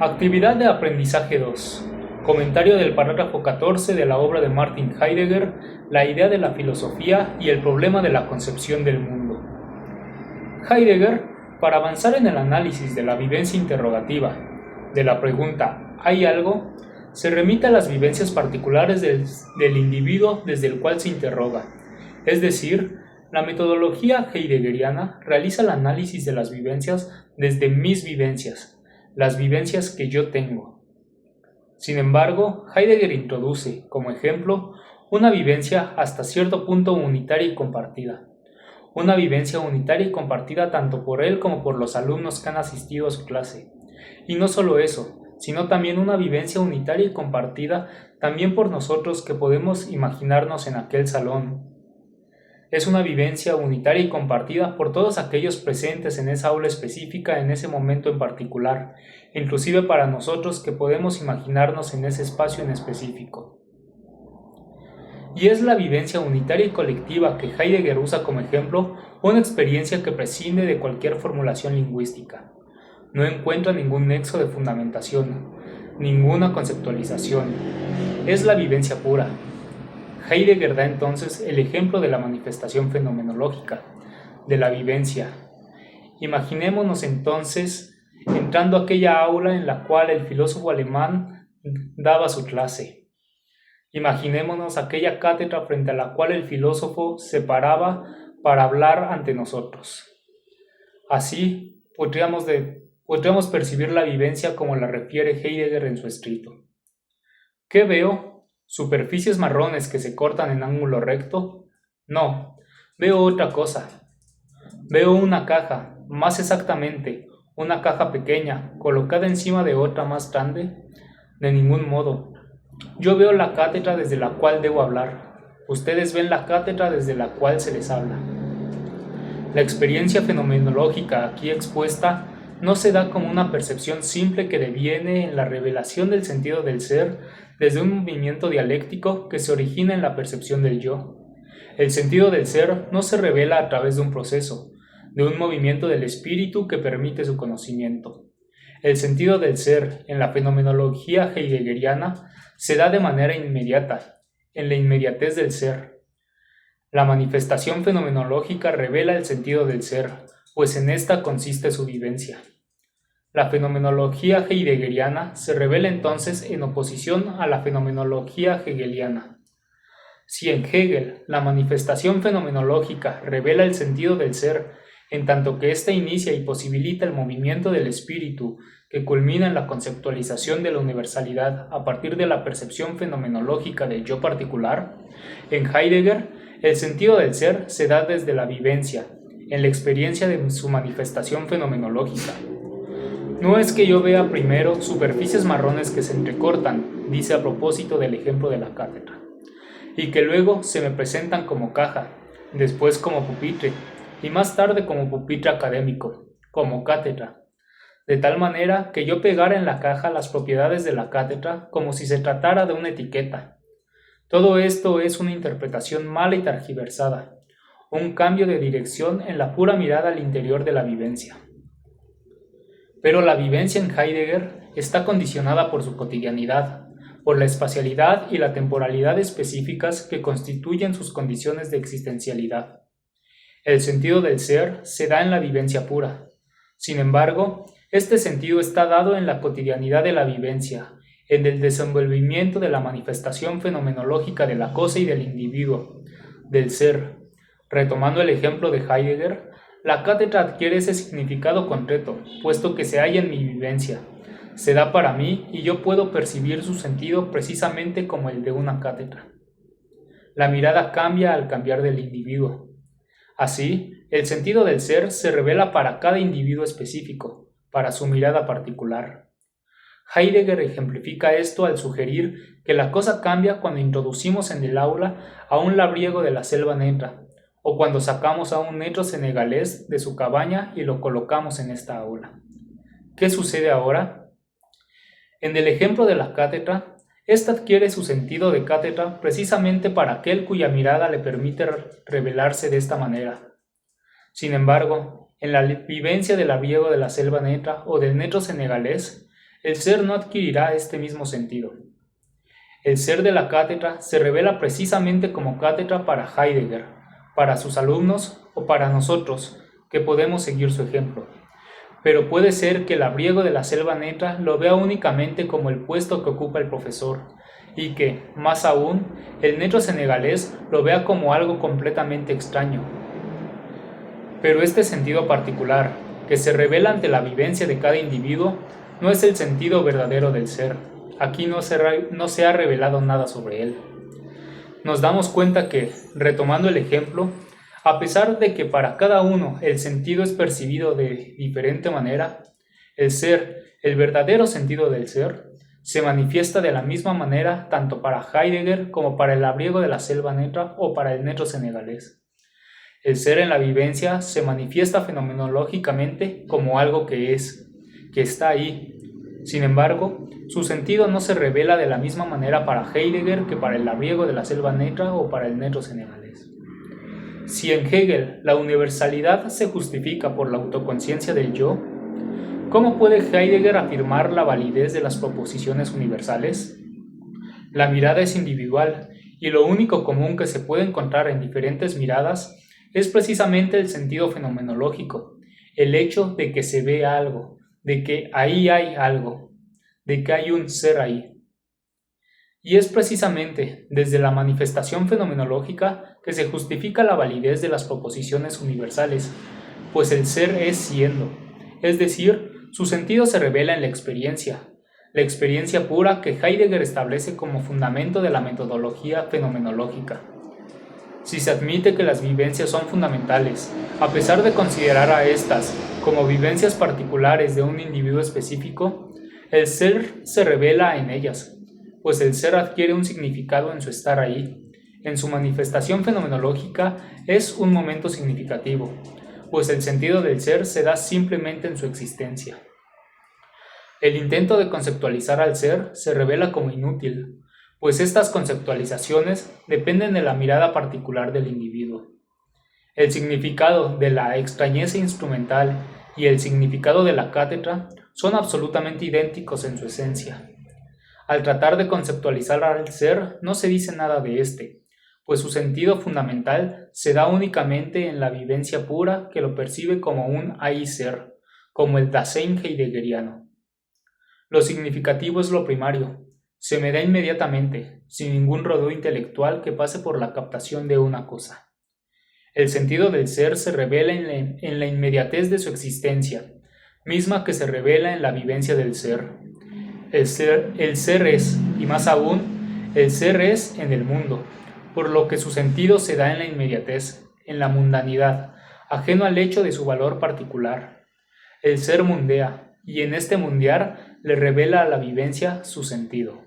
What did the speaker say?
Actividad de aprendizaje 2. Comentario del párrafo 14 de la obra de Martin Heidegger, La idea de la filosofía y el problema de la concepción del mundo. Heidegger, para avanzar en el análisis de la vivencia interrogativa, de la pregunta ¿hay algo?, se remite a las vivencias particulares del individuo desde el cual se interroga. Es decir, la metodología heideggeriana realiza el análisis de las vivencias desde mis vivencias, las vivencias que yo tengo. Sin embargo, Heidegger introduce, como ejemplo, una vivencia hasta cierto punto unitaria y compartida. Una vivencia unitaria y compartida tanto por él como por los alumnos que han asistido a su clase. Y no solo eso, sino también una vivencia unitaria y compartida también por nosotros que podemos imaginarnos en aquel salón. Es una vivencia unitaria y compartida por todos aquellos presentes en esa aula específica en ese momento en particular, inclusive para nosotros que podemos imaginarnos en ese espacio en específico. Y es la vivencia unitaria y colectiva que Heidegger usa como ejemplo, una experiencia que prescinde de cualquier formulación lingüística. No encuentra ningún nexo de fundamentación, ninguna conceptualización. Es la vivencia pura. Heidegger da entonces el ejemplo de la manifestación fenomenológica, de la vivencia. Imaginémonos entonces entrando a aquella aula en la cual el filósofo alemán daba su clase. Imaginémonos aquella cátedra frente a la cual el filósofo se paraba para hablar ante nosotros. Así podríamos percibir la vivencia como la refiere Heidegger en su escrito. ¿Qué veo? ¿Superficies marrones que se cortan en ángulo recto? No, veo otra cosa. Veo una caja, más exactamente, una caja pequeña, colocada encima de otra más grande. De ningún modo. Yo veo la cátedra desde la cual debo hablar. Ustedes ven la cátedra desde la cual se les habla. La experiencia fenomenológica aquí expuesta no se da como una percepción simple que deviene en la revelación del sentido del ser desde un movimiento dialéctico que se origina en la percepción del yo. El sentido del ser no se revela a través de un proceso, de un movimiento del espíritu que permite su conocimiento. El sentido del ser en la fenomenología heideggeriana se da de manera inmediata, en la inmediatez del ser. La manifestación fenomenológica revela el sentido del ser, pues en esta consiste su vivencia. La fenomenología heideggeriana se revela entonces en oposición a la fenomenología hegeliana. Si en Hegel la manifestación fenomenológica revela el sentido del ser, en tanto que ésta inicia y posibilita el movimiento del espíritu que culmina en la conceptualización de la universalidad a partir de la percepción fenomenológica del yo particular, en Heidegger el sentido del ser se da desde la vivencia, en la experiencia de su manifestación fenomenológica. No es que yo vea primero superficies marrones que se entrecortan, dice a propósito del ejemplo de la cátedra, y que luego se me presentan como caja, después como pupitre, y más tarde como pupitre académico, como cátedra, de tal manera que yo pegara en la caja las propiedades de la cátedra como si se tratara de una etiqueta. Todo esto es una interpretación mala y tergiversada, un cambio de dirección en la pura mirada al interior de la vivencia. Pero la vivencia en Heidegger está condicionada por su cotidianidad, por la espacialidad y la temporalidad específicas que constituyen sus condiciones de existencialidad. El sentido del ser se da en la vivencia pura. Sin embargo, este sentido está dado en la cotidianidad de la vivencia, en el desenvolvimiento de la manifestación fenomenológica de la cosa y del individuo, del ser. Retomando el ejemplo de Heidegger, la cátedra adquiere ese significado concreto, puesto que se halla en mi vivencia. Se da para mí y yo puedo percibir su sentido precisamente como el de una cátedra. La mirada cambia al cambiar del individuo. Así, el sentido del ser se revela para cada individuo específico, para su mirada particular. Heidegger ejemplifica esto al sugerir que la cosa cambia cuando introducimos en el aula a un labriego de la selva negra, o cuando sacamos a un negro senegalés de su cabaña y lo colocamos en esta aula. ¿Qué sucede ahora? En el ejemplo de la cátedra, esta adquiere su sentido de cátedra precisamente para aquel cuya mirada le permite revelarse de esta manera. Sin embargo, en la vivencia del labriego de la selva negra o del negro senegalés, el ser no adquirirá este mismo sentido. El ser de la cátedra se revela precisamente como cátedra para Heidegger, para sus alumnos o para nosotros, que podemos seguir su ejemplo. Pero puede ser que el labriego de la selva negra lo vea únicamente como el puesto que ocupa el profesor, y que, más aún, el negro senegalés lo vea como algo completamente extraño. Pero este sentido particular, que se revela ante la vivencia de cada individuo, no es el sentido verdadero del ser. Aquí no se ha revelado nada sobre él. Nos damos cuenta que, retomando el ejemplo, a pesar de que para cada uno el sentido es percibido de diferente manera, el ser, el verdadero sentido del ser, se manifiesta de la misma manera tanto para Heidegger como para el labriego de la selva negra o para el negro senegalés. El ser en la vivencia se manifiesta fenomenológicamente como algo que es, que está ahí. Sin embargo, su sentido no se revela de la misma manera para Heidegger que para el labriego de la selva negra o para el negro senegalés. Si en Hegel la universalidad se justifica por la autoconciencia del yo, ¿cómo puede Heidegger afirmar la validez de las proposiciones universales? La mirada es individual y lo único común que se puede encontrar en diferentes miradas es precisamente el sentido fenomenológico, el hecho de que se ve algo, de que ahí hay algo, de que hay un ser ahí. Y es precisamente desde la manifestación fenomenológica que se justifica la validez de las proposiciones universales, pues el ser es siendo, es decir, su sentido se revela en la experiencia pura que Heidegger establece como fundamento de la metodología fenomenológica. Si se admite que las vivencias son fundamentales, a pesar de considerar a estas como vivencias particulares de un individuo específico, el ser se revela en ellas, pues el ser adquiere un significado en su estar ahí. En su manifestación fenomenológica es un momento significativo, pues el sentido del ser se da simplemente en su existencia. El intento de conceptualizar al ser se revela como inútil, pues estas conceptualizaciones dependen de la mirada particular del individuo. El significado de la extrañeza instrumental y el significado de la cátedra son absolutamente idénticos en su esencia. Al tratar de conceptualizar al ser no se dice nada de éste, pues su sentido fundamental se da únicamente en la vivencia pura que lo percibe como un ahí ser, como el Dasein heideggeriano. Lo significativo es lo primario, se me da inmediatamente, sin ningún rodeo intelectual que pase por la captación de una cosa. El sentido del ser se revela en la inmediatez de su existencia, misma que se revela en la vivencia del ser. El ser es, y más aún, el ser es en el mundo, por lo que su sentido se da en la inmediatez, en la mundanidad, ajeno al hecho de su valor particular. El ser mundea, y en este mundear le revela a la vivencia su sentido.